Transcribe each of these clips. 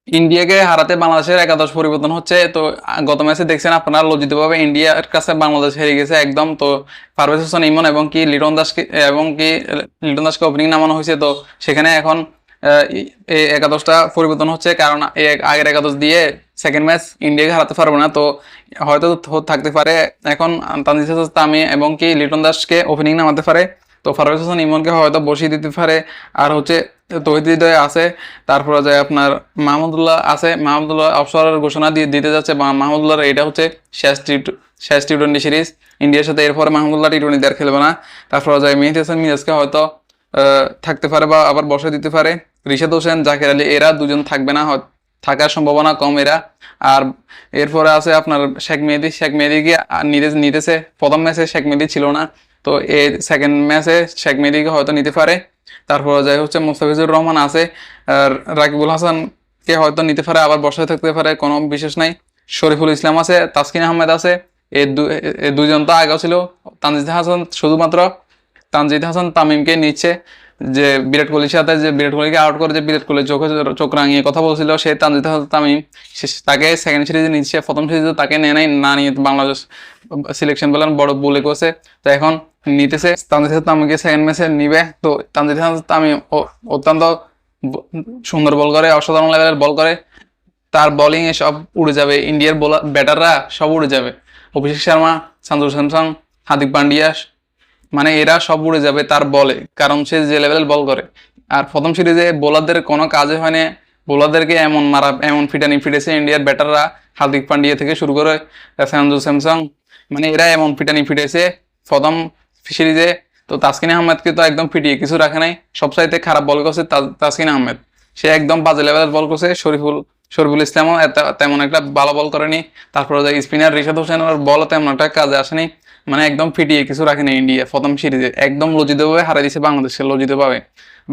ইন্ডিয়াকে হারাতে বাংলাদেশের একাদশ পরিবর্তন হচ্ছে। তো গত ম্যাচে দেখছেন আপনারা লজ্জিতভাবে ইন্ডিয়ার কাছে বাংলাদেশ হেরে গেছে একদম। তো পারভেজ হোসেন ইমন এবং কি লিটন দাসকে ওপেনিং নামানো হয়েছে। তো সেখানে এখন এই একাদশটা পরিবর্তন হচ্ছে, কারণ এই আগের একাদশ দিয়ে সেকেন্ড ম্যাচ ইন্ডিয়াকে হারাতে পারবে না। তো হয়তো থাকতে পারে এখন তানজিদ হাসান তামিম এবং কি লিটন দাসকে ওপেনিং নামাতে পারে। তো পারভেজ হোসেন ইমনকে হয়তো বসিয়ে দিতে পারে। আর হচ্ছে তৌহিদ হৃদয় আছে, তারপরে যে আপনার মাহমুদুল্লাহ আছে। মাহমুদুল্লাহ অবসরের ঘোষণা দিতে যাচ্ছে। মাহমুদুল্লাহর এটা হচ্ছে শেষ টি-20 সিরিজ ইন্ডিয়ার সাথে। এরপরে মাহমুদুল্লাহ টি-20 আর খেলবে না। তারপরে যায় মেহেদী হাসান মিরাজকে হয়তো থাকতে পারে বা আবার বসে দিতে পারে। রিশাদ হোসেন, জাকির আলী, এরা দুজন থাকবে না, থাকার সম্ভাবনা কম এরা। আর এরপরে আছে আপনার শেখ মেহেদীকে নিতেছে। প্রথম ম্যাচে শেখ মেহেদী ছিল না, তো এই সেকেন্ড ম্যাচে শেখ মেহেদীকে হয়তো নিতে পারে। তারপরে যাই হচ্ছে মুস্তাফিজুর রহমান আছে, আর রাকিবুল হাসানকে হয়তো নিতে পারে, আবার বসায় থাকতে পারে, কোনো বিশেষ নাই। শরীফুল ইসলাম আছে, তাসকিন আহমেদ আছে। এই দুজন তো আগেও ছিল। শুধুমাত্র তানজিদ হাসান তামিমকে নিচ্ছে, যে বিরাট কোহলির সাথে, যে বিরাট কোহলিকে আউট করে যে বিরাট কোহলির চোখ রাঙিয়ে কথা বলছিল সে তানজিদ হাসান তামিম, তাকে সেকেন্ড সিরিজে নিচ্ছে। প্রথম সিরিজে তাকে নেয় নাই, না নিয়ে বাংলাদেশ সিলেকশন প্ল্যান বড় ভুলে করছে। তো এখন নিতেছে তানজিদ হাসান তামিমকে, সেকেন্ড ম্যাচে নিবে। তো তানজিদ হাসান তামিম অত্যন্ত সুন্দর বল করে, অসাধারণ লেভেলের বল করে। তার বোলিং এ সব উড়ে যাবে, ইন্ডিয়ার ব্যাটাররা সব উড়ে যাবে। অভিষেক শর্মা, সঞ্জু স্যামসন, হার্দিক পান্ডিয়া, মানে এরা সব উড়ে যাবে তার বলে, কারণ সে যে লেভেলের বল করে। আর প্রথম সিরিজে বোলারদের কোনো কাজে হয়নি, বোলারদেরকে এমন ফিটেছে ইন্ডিয়ার ব্যাটাররা, হার্দিক পান্ডিয়া থেকে শুরু করে সঞ্জু স্যামসং, মানে এরা এমন ফিটেছে প্রথম সিরিজে। তো তাসকিন আহমেদকে তো একদম ফিটিয়ে কিছু রাখে নাই। সবচাইতে খারাপ বল করছে তাসকিন আহমেদ, সে একদম বাজে লেভেলের বল করছে। শরীফুল ইসলামও তেমন একটা ভালো বল করেনি। তারপরে যে স্পিনার রিশাদ হোসেনের বল তেমন একটা কাজে আসেনি, মানে একদম ফিটিয়ে কিছু রাখেনি ইন্ডিয়া। প্রথম সিরিজে একদম লজ্জিতভাবে হারিয়ে দিচ্ছে বাংলাদেশকে, লজ্জিতভাবে।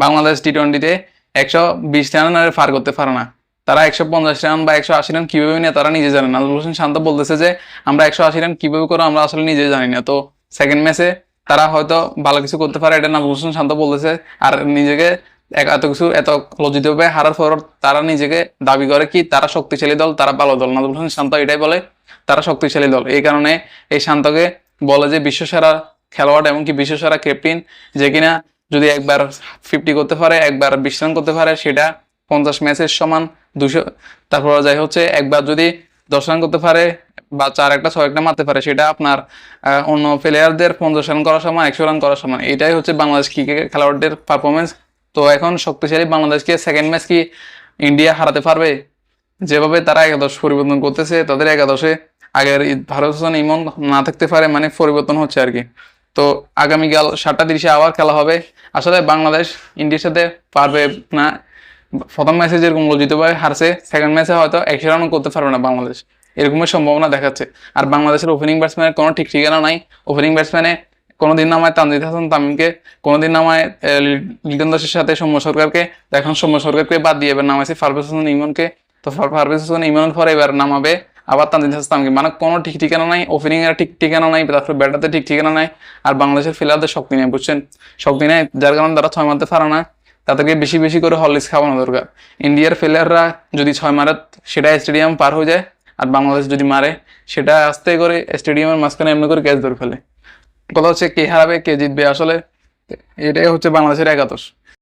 বাংলাদেশ টি-20-তে 120 রান পার করতে পারে না, তারা 150 রান বা 180 রান কিভাবে নিয়ে তারা নিজে জানে না। নাজমুল হোসেন শান্ত বলতেছে যে আমরা 180 রান কিভাবে করো আমরা আসলে নিজে জানি না। তো সেকেন্ড ম্যাচে তারা হয়তো ভালো কিছু করতে পারে, এটা নাজমুল হোসেন শান্ত বলতেছে। আর নিজেকে এত লজ্জিতভাবে হারার পর তারা নিজেকে দাবি করে কি তারা শক্তিশালী দল, তারা ভালো দল। নাজমুল হোসেন শান্ত এটাই বলে, তারা শক্তিশালী দল। এই কারণে এই শান্তকে বলে যে বিশ্বসেরা খেলোয়াড় এমনকি বিশ্বসেরা ক্যাপ্টেন, যে কিনা যদি একবার 50 করতে পারে, একবার 20 রান করতে পারে, সেটা 50 ম্যাচের সমান 200। তারপর যাই হচ্ছে একবার যদি 10 রান করতে পারে বা 4-1-6-1 মারতে পারে, সেটা আপনার অন্য প্লেয়ারদের 50 রান করার সমান, 100 রান করার সমান। এটাই হচ্ছে বাংলাদেশ ক্রিকেট খেলোয়াড়দের পারফরমেন্স। তো এখন শক্তিশালী বাংলাদেশকে সেকেন্ড ম্যাচ কি ইন্ডিয়া হারাতে পারবে? যেভাবে তারা একাদশ পরিবর্তন করতেছে, তাদের একাদশে আগের ভারত হোসেন ইমন না থাকতে পারে, মানে পরিবর্তন হচ্ছে আর কি। তো আগামীকাল 7টা 30-এ আবার খেলা হবে। আসলে বাংলাদেশ ইন্ডিয়ার সাথে পারবে না। প্রথম ম্যাচে যেরকম লজ্জিতভাবে হারছে, সেকেন্ড ম্যাচে হয়তো 100 রানও করতে পারবে না বাংলাদেশ, এরকমের সম্ভাবনা দেখাচ্ছে। আর বাংলাদেশের ওপেনিং ব্যাটসম্যানের কোনো ঠিক ঠিকানা নাই। ওপেনিং ব্যাটসম্যানে কোনোদিন নামায় তানজিদ হাসান তামিমকে, কোনোদিন নামায় লিটন দাসের সাথে সৌম্য সরকারকে। তো এখন সৌম্য সরকারকে বাদ দিয়ে এবার নামাইছে পারভেজ হোসেন ইমনকে। তো পারভেজ হোসেন ইমনের পরে এবার নামাবে আবার তানজিদ হাসান তামিমকে, মানে কোনো ঠিক ঠিকানা নাই। ওপেনিং এর ঠিক ঠিকানা নাই, তারপরে ব্যাটারদের ঠিক ঠিকানা নাই। আর বাংলাদেশের ফিল্ডারদের শক্তি নেই, বুঝছেন, শক্তি নেই, যার কারণে তারা 6 মারতে পারে না। তাদেরকে বেশি বেশি করে হরলিক্স খাওয়ানো দরকার। ইন্ডিয়ার প্লেয়াররা যদি 6 মারে সেটা স্টেডিয়াম পার হয়ে যায়, আর বাংলাদেশ যদি মারে সেটা আস্তে করে স্টেডিয়ামের মাঝখানে এমনি করে ক্যাচ ধরে ফেলে। কথা হচ্ছে কে হারাবে কে জিতবে, আসলে এটাই হচ্ছে বাংলাদেশের একাদশ।